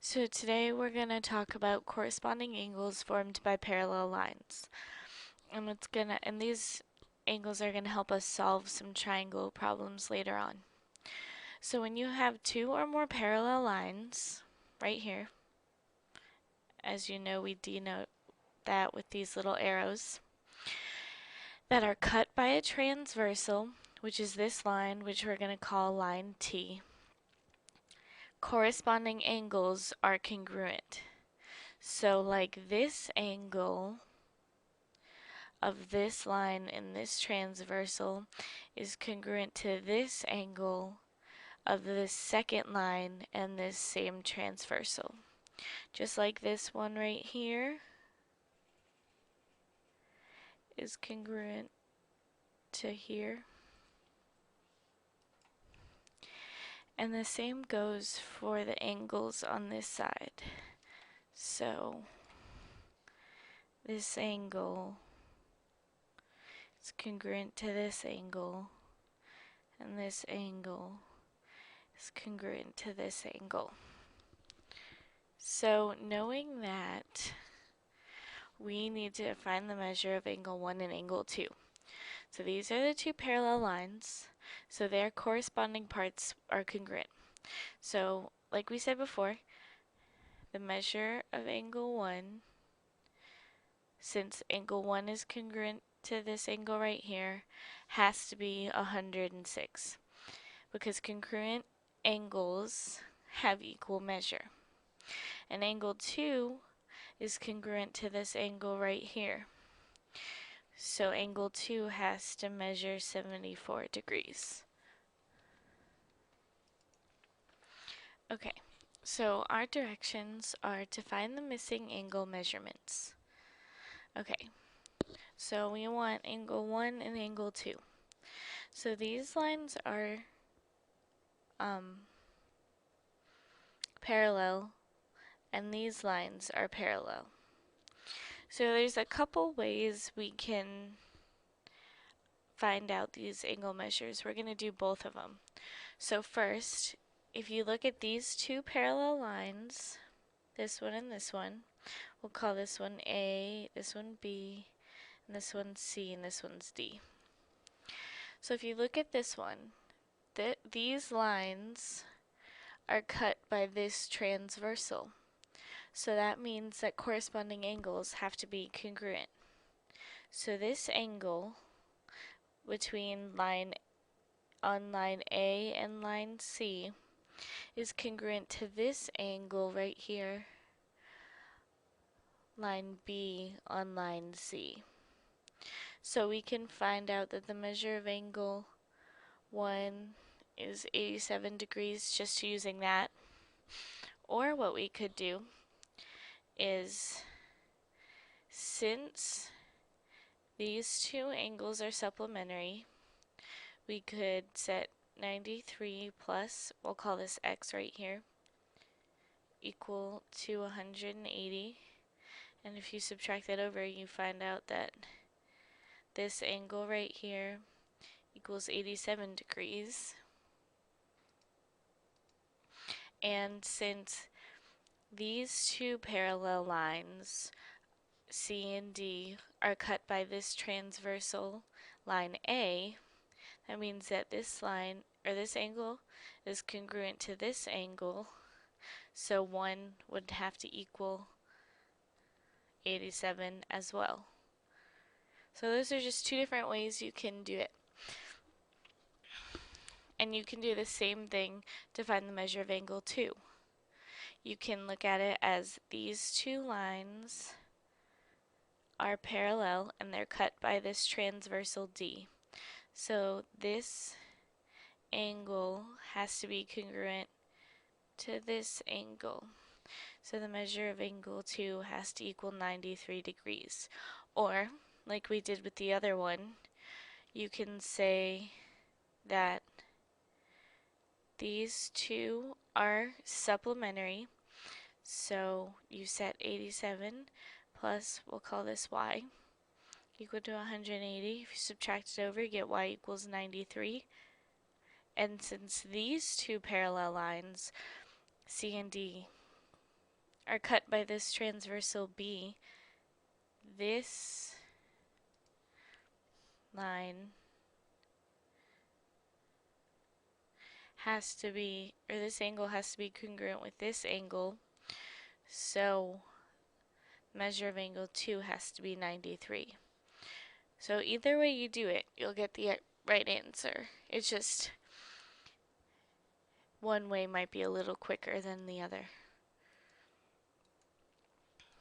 So today we're going to talk about corresponding angles formed by parallel lines. And these angles are going to help us solve some triangle problems later on. So when you have two or more parallel lines, right here, as you know, we denote that with these little arrows, that are cut by a transversal, which is this line, which we're going to call line T. Corresponding angles are congruent. So like this angle of this line in this transversal is congruent to this angle of this second line and this same transversal. Just like this one right here is congruent to here. And the same goes for the angles on this side. So this angle is congruent to this angle, and this angle is congruent to this angle. So knowing that, we need to find the measure of angle 1 and angle 2. So these are the two parallel lines, so their corresponding parts are congruent. So like we said before, the measure of angle 1, since angle 1 is congruent to this angle right here, has to be 106, because congruent angles have equal measure. And angle 2 is congruent to this angle right here. So angle 2 has to measure 74 degrees. Okay, so our directions are to find the missing angle measurements. Okay, so we want angle 1 and angle 2. So these lines are parallel, and these lines are parallel. So there's a couple ways we can find out these angle measures. We're going to do both of them. So first, if you look at these two parallel lines, this one and this one, we'll call this one A, this one B, and this one C, and this one's D. So if you look at this one, these lines are cut by this transversal. So that means that corresponding angles have to be congruent. So this angle between line A and line C is congruent to this angle right here, line B on line C. So we can find out that the measure of angle 1 is 87 degrees just using that. Or what we could do is, since these two angles are supplementary, we could set 93 plus, we'll call this x right here, equal to 180. And if you subtract that over, you find out that this angle right here equals 87 degrees. And since these two parallel lines, C and D, are cut by this transversal line A, that means that this line, or this angle, is congruent to this angle, so 1 would have to equal 87 as well. So those are just two different ways you can do it. And you can do the same thing to find the measure of angle 2. You can look at it as these two lines are parallel and they're cut by this transversal D. So this angle has to be congruent to this angle. So the measure of angle 2 has to equal 93 degrees. Or, like we did with the other one, you can say that these two are supplementary. So you set 87 plus, we'll call this y, equal to 180. If you subtract it over, you get y equals 93. And since these two parallel lines, C and D, are cut by this transversal B, this line has to be, or this angle has to be congruent with this angle, so measure of angle 2 has to be 93. So either way you do it, you'll get the right answer. It's just one way might be a little quicker than the other.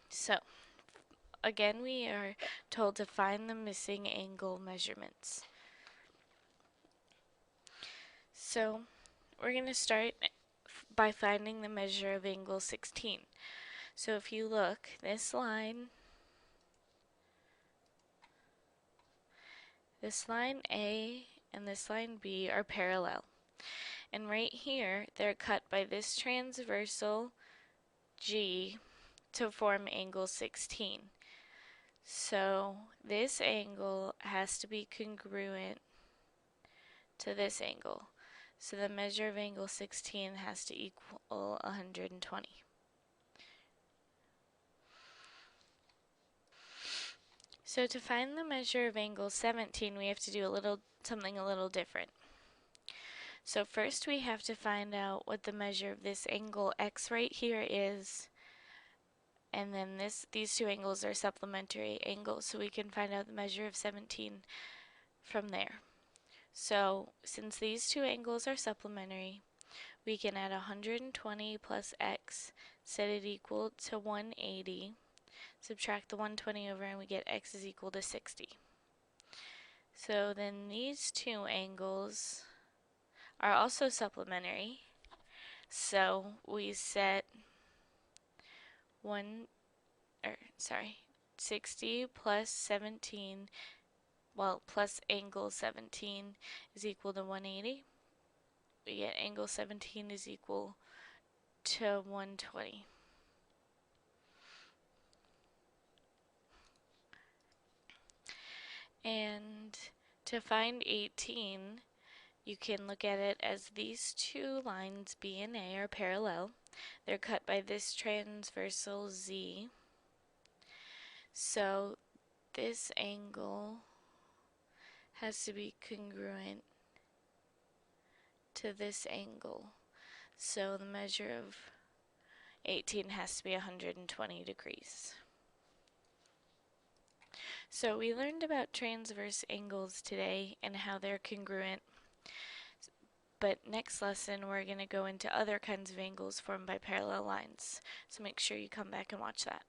So again, we are told to find the missing angle measurements. So we're going to start by finding the measure of angle 16. So if you look, this line A and this line B are parallel. And right here, they're cut by this transversal G to form angle 16. So this angle has to be congruent to this angle. So the measure of angle 16 has to equal 120. So to find the measure of angle 17, we have to do something a little different. So first we have to find out what the measure of this angle X right here is, and then these two angles are supplementary angles, so we can find out the measure of 17 from there. So since these two angles are supplementary, we can add 120 plus X, set it equal to 180, subtract the 120 over, and we get X is equal to 60. So then these two angles are also supplementary, so we set 60 plus 17, plus angle 17 is equal to 180. We get angle 17 is equal to 120. And to find 18, you can look at it as these two lines, B and A, are parallel. They're cut by this transversal Z. So this angle has to be congruent to this angle. So the measure of 18 has to be 120 degrees. So we learned about transverse angles today and how they're congruent. But next lesson we're going to go into other kinds of angles formed by parallel lines. So make sure you come back and watch that.